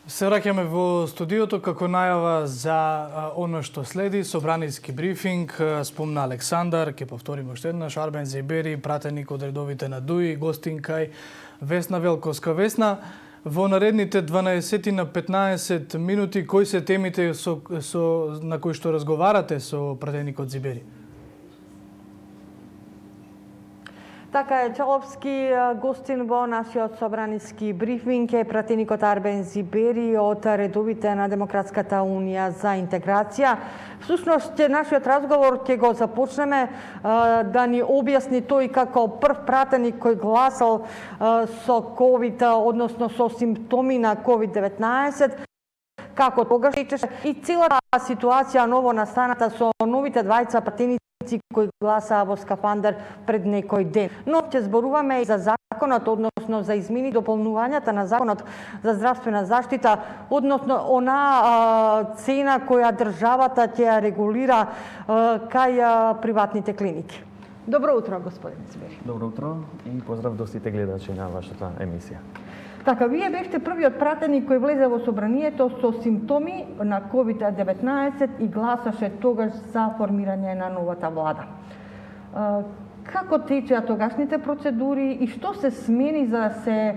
Се враќаме во студиото како најава за оно што следи, собраниски брифинг. Спомна Александар, ќе повториме уште еднаш, Арбен Зибери, пратеник од редовите на ДУИ, гостин кај Весна Велковска. Весна, во наредните 12 на 15 минути, кои се темите на кои што разговарате со пратеникот Зибери? Така е, Чаловски, гостин во нашиот собраниски брифинг е пратеникот Арбен Зибери од редовите на Демократската унија за интеграција. Всушност, нашиот разговор ќе го започнеме да ни објасни тој како прв пратеник кој гласал со COVID, односно со симптоми на COVID-19, како тогаш и целата ситуација ново настаната со новите двајца пратеници кои гласаа во скафандар пред некој ден. Но ќе зборуваме и за законот, односно за измени дополнувањата на законот за здравствена заштита, односно она цена која државата ќе ја регулира кај приватните клиники. Добро утро, господин Зибери. Добро утро и поздрав до сите гледачи на вашата емисија. Така, вие бевте првиот пратеник кој влезе во собранието со симптоми на COVID-19 и гласаше тогаш за формирање на новата влада. Како течеа тогашните процедури и што се смени за да се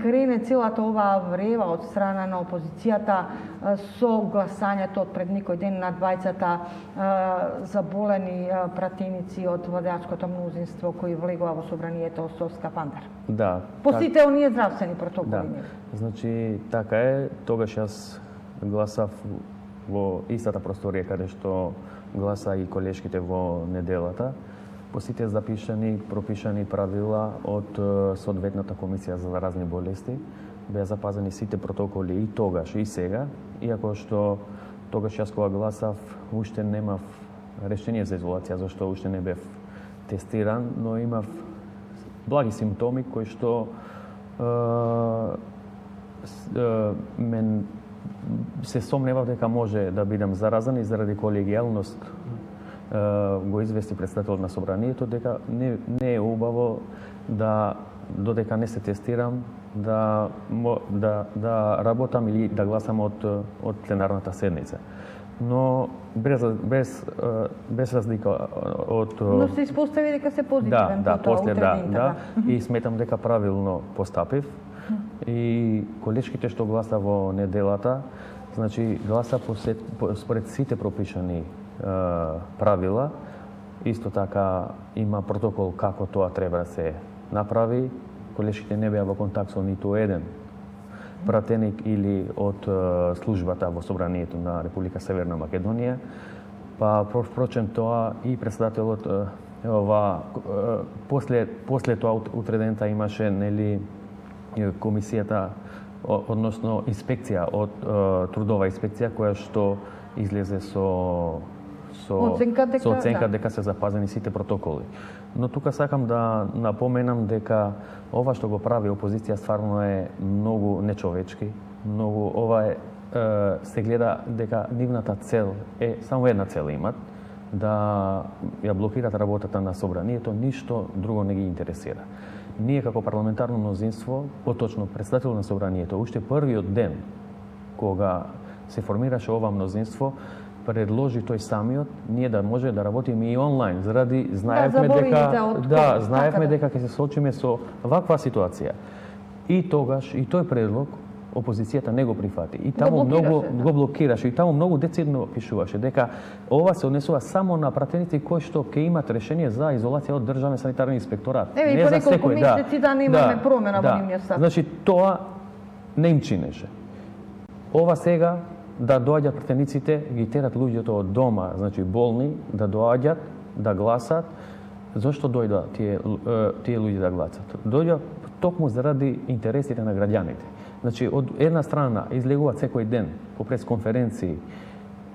крене целата оваа врева од страна на опозицијата со гласањето од пред некој ден на двајцата заболени пратеници од владеачкото мнозинство кои влегува во собранието со скафандар? Да. По сите оние здравствени протоколи. Да. Значи, така е, тогаш јас гласав во истата просторија каде што гласа и колешките во неделата. По сите пропишани правила од соодветната комисија за заразни болести, беа запазени сите протоколи и тогаш и сега, иако што тогаш јас кога гласав уште немав решение за изолација, зашто уште не бев тестиран, но имав благи симптоми кои што мен се сомневав дека може да бидам заразен и заради колегијалност го извести председателот на собранието дека не е убаво да додека не се тестирам да работам или да гласам од пленарната седница. Но без разлика од Но се испостави дека се позитивен после да. И сметам дека правилно постапив. И колешките што гласа во неделата, значи гласа според сите пропишани правила. Исто така има протокол како тоа треба да се направи. Колешките не беа во контакт со ниту еден пратеник или од службата во собранието на Република Северна Македонија. Па впрочем тоа и председателот после тоа утредента имаше нели комисијата, односно инспекција од трудова инспекција која што излезе со оценка дека се запазени сите протоколи. Но тука сакам да напоменам дека ова што го прави опозиција стварно е многу нечовечки, многу се гледа дека нивната цел е само една цел имат, да ја блокират работата на собранието, ништо друго не ги интересира. Ние како парламентарно мнозинство, поточно председател на собранието, уште првиот ден кога се формираше ова мнозинство, предложи тој самиот ние да може да работиме и онлайн, заради знаевме дека ќе се соочиме со ваква ситуација. И тогаш и тој предлог опозицијата не го прифати. И таму го блокираше. И таму многу децидно пишуваше дека ова се однесува само на пратеници кои што ќе имат решение за изолација од државен санитарен инспекторат. Не за секој. Месеци да не имаме промена во нивниот статус. Значи тоа не им чинеше. Ова сега да доаѓат пратениците, ги терат луѓето од дома, значи болни, да доаѓат, да гласат. Зошто дојдоа тие луѓе да гласат? Дојдоа токму заради интересите на граѓаните. Значи, од една страна излегуваат секој ден по пресконференции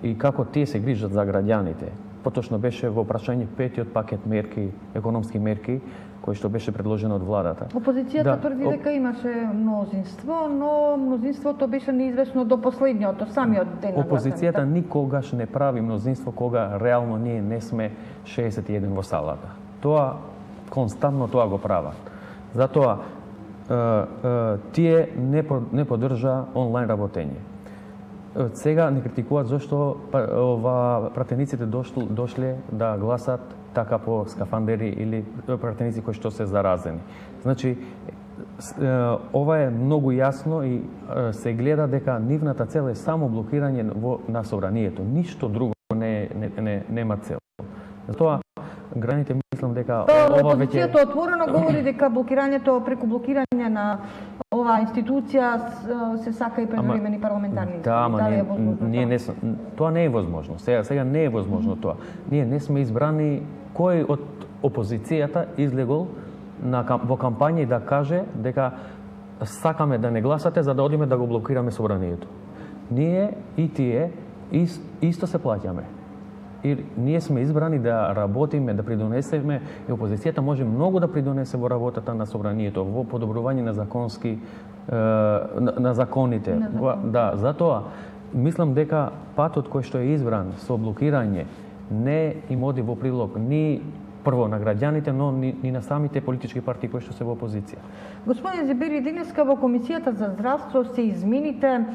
и како тие се грижат за граѓаните. Поточно беше во прашање петиот пакет мерки, економски мерки, кој што беше предложено од владата. Опозицијата тврди дека имаше мнозинство, но мнозинството беше неизвестно до последниот, до самиот ден на гласањето. Опозицијата никогаш не прави мнозинство кога реално ние не сме 61 во салата. Тоа константно тоа го прават. Затоа тие не поддржа онлайн работење. Сега не критикуваат зашто пратениците дошле да гласат така по скафандери или пратеници кои што се заразени. Значи, ова е многу јасно и се гледа дека нивната цел е само блокирање на собранието. Ништо друго нема цел. Затоа граните мислам дека ова веќе опозицијата отворено говори дека блокирањето преку блокирање на оваа институција се сака и превремени парламентарни избори. Да, ама Дали е возможно тоа не е возможно. Сега не е возможно тоа. Ние не сме избрани. Кој од опозицијата излегол во кампања и да каже дека сакаме да не гласате за да одиме да го блокираме собранието. Ние и тие исто се плаќаме. И ние сме избрани да работиме, да придонесеме, и опозицијата може многу да придонесе во работата на собранието, во подобрување на законите. Да, затоа мислам дека патот кој што е избран со блокирање не им оди во прилог ни прво на граѓаните, но ни на самите политички партии кои што се во опозиција. Господин Зибери, денеска во Комисијата за здравство се измените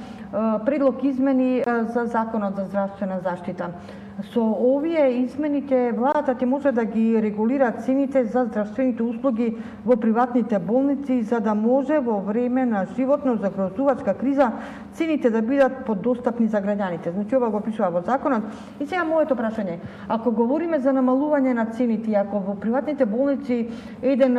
предлог измени за Законот за здравствена заштита. Со овие измените владата ќе може да ги регулира цените за здравствените услуги во приватните болници за да може во време на животно загрозувачка криза цените да бидат подостапни за граѓаните. Значи ова го пишува во законот. И сега моето прашање, ако говориме за намалување на цените, ако во приватните болници еден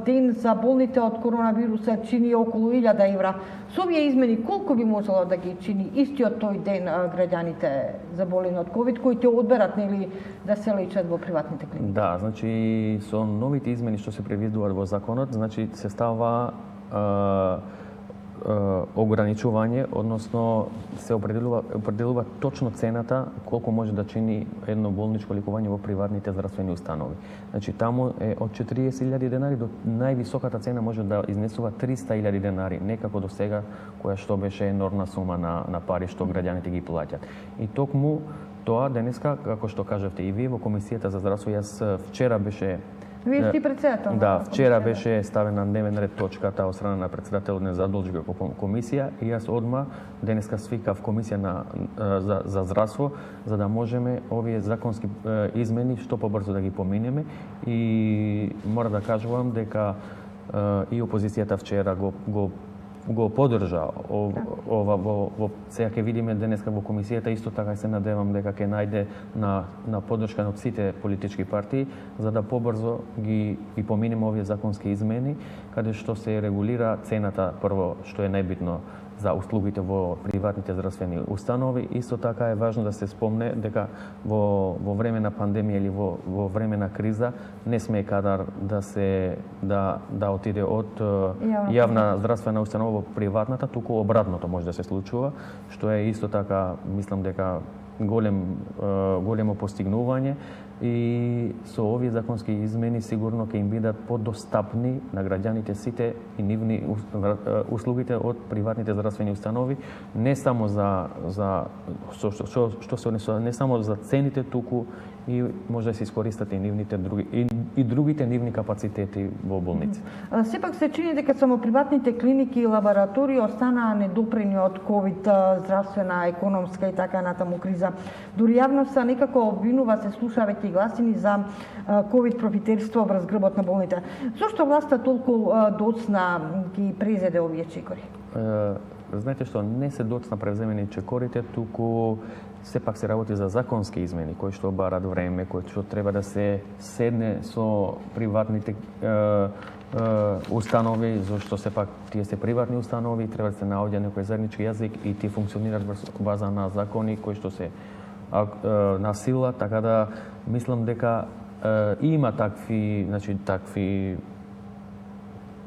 ден за болните од коронавируса чини околу 1000 евра, со овие измени колку би можело да ги чини истиот тој ден граѓаните заболени од ковид кои ќе одберат нели да се лечат во приватните клиники? Да, значи со новите измени што се предвидуваат во законот, значи се става ограничување, односно се определува точно цената колку може да чини едно болничко лекување во приватните здравствени установи. Значи таму е од 40.000 денари до највисоката цена може да изнесува 300.000 денари, не како до сега која што беше енормна сума на пари што граѓаните ги плаќат. И токму тоа денеска, како што кажавте и вие во Комисијата за здравство, јас вчера беше Вие сте председател. Да, вчера беше ставена на дневен ред точката од страна на председателот на задолжива комисија и јас одма денеска свикав комисија за здравство за да можеме овие законски измени што побрзо да ги поминеме и мора да кажувам дека и опозицијата вчера го поддржа ова во сега ќе видиме денеска во комисијата, исто така се надевам дека ќе најде на поддршка од сите политички партии за да побрзо ги поминеме овие законски измени каде што се регулира цената прво што е најбитно за услугите во приватните здравствени установи. Исто така е важно да се спомне дека во време на пандемија или во време на криза не сме кадар да отиде од јавна здравствена установа во приватната, туку обратното може да се случува, што е исто така мислам дека големо постигнување и со овие законски измени сигурно ќе им бидат подостапни на граѓаните сите и нивни услугите од приватните здравствени установи, не само што се однесува не само за цените, туку и може да се искористат и другите нивни капацитети во болници. Сепак се чини дека само приватните клиники и лаборатории останаа недопрени од ковид здравствена, економска и така натаму криза. Дури јавноста некако обвинува, се слуша веќе гласини за ковид профитерство врз грбот на болните. Зошто власта толку доцна ги презеде овие чекори? Знаете што, не се доцна превземени чекорите, туку сепак се работи за законски измени кои што барат време, кои што треба да се седне со приватните установи, зашто сепак тие се приватни установи, треба да се наоѓа некој заеднички јазик и тие функционираат врз база на закони кои што се на сила, така да мислам дека има такви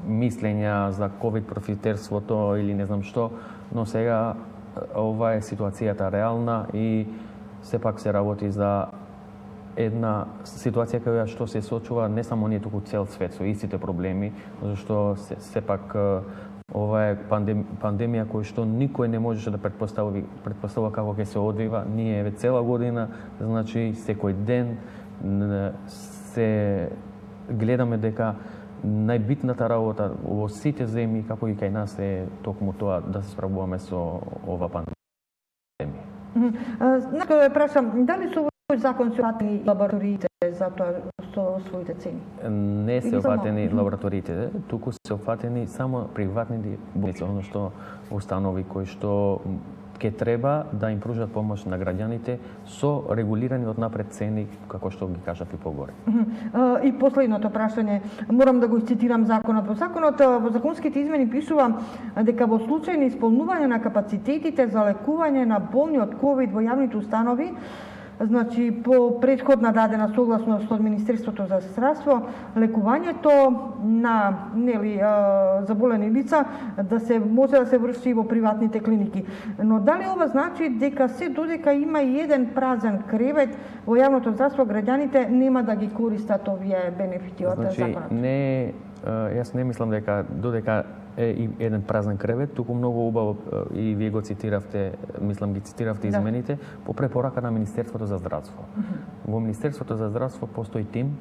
мислења за ковид профитерството или не знам што, но сега ова е ситуацијата реална и сепак се работи за една ситуација која што се соочува не само ние, туку цел свет со истите проблеми, зашто сепак ова е пандемија која што никој не можеше да предпоставува како ќе се одвива. Ние еве цела година, значи секој ден се гледаме дека најбитната работа во сите земји, како и кај нас, е токму тоа да се справуваме со ова пандемија. Некој да прашам, дали со овој закон се опфатени лабораториите за тоа со своите цени? Не се опфатени лабораториите, туку се опфатени само приватните болници, односно установи кои што ќе треба да им пружат помош на граѓаните со регулирани од напред цени, како што ги кажав и погоре. И последното прашање, морам да го цитирам законот. Во законот, во законските измени пишува дека во случај на исполнување на капацитетите за лекување на болни од ковид во јавните установи, значи по претходна дадена согласност од Министерството за здравство, лекувањето на заболени лица да се може да се врши во приватните клиники. Но дали ова значи дека се додека има и еден празен кревет во јавното здравство, граѓаните нема да ги користат овие бенефити од законот? Не, јас не мислам дека додека е и еден празен кревет, туку многу убаво и вие го цитиравте, мислам ги цитиравте измените, по препорака на Министерството за здравство. Во Министерството за здравство постои тим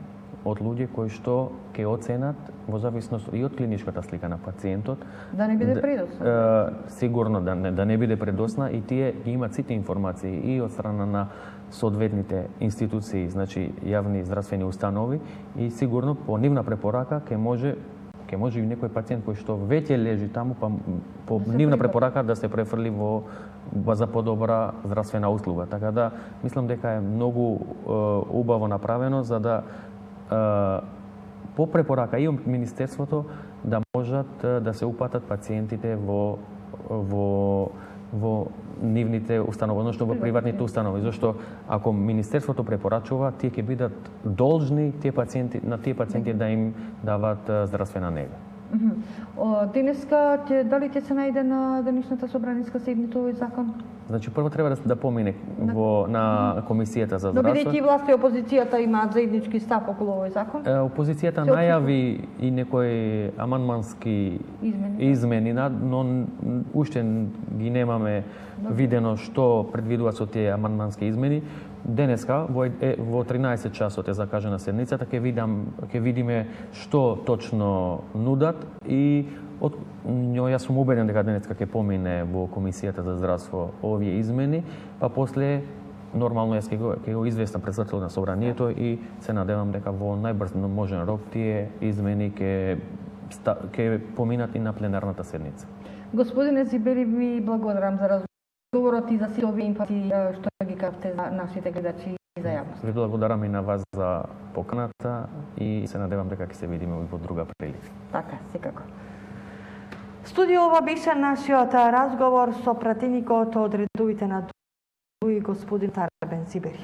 од луѓе кои што ќе оценат во зависност и од клиничката слика на пациентот. Да не биде предосна. Сигурно да не биде предосна, и тие ги имат сите информации и од страна на соодветните институции, значи јавни здравствени установи, и сигурно по нивна препорака ќе може и некој пациент кој што веќе лежи таму, па по нивна препорака да се префрли за подобра здравствена услуга. Така да мислам дека е многу убаво направено за да по препорака и од Министерството да можат да се упатат пациентите во нивните установи, односно во приватните установи, зашто ако Министерството препорачува, тие ќе бидат должни на тие пациенти да им дават здравствена нега. Денеска дали ќе се најде на денешната собраниска седница овој закон? Значи прво треба да помине на Комисијата за здравство. Но здравство. бидејќи власт и опозицијата имаат заеднички став околу овој закон? Опозицијата најави и некои амандмански измени, но уште ги немаме видено што предвидува со тие амандмански измени. Денеска во 13 часот е закажана седницата, ќе видиме што точно нудат, и јас сум убеден дека денеска ќе помине во Комисијата за здравство овие измени, па после нормално јас ќе го известам председател на собранието и се надевам дека во најбрз можен рок тие измени ќе поминат и на пленарната седница. Господине Зибери, ви благодарам за разговорот и за сите овие информации што ги кажавте за нашите гледачи и за јавност. Ви благодарам и на вас за поканата и се надевам дека ќе се видиме во друга прилика. Така, секако. Студио, ова беше нашиот разговор со пратеникот од редовите на ДУИ, господин Арбен Зибери.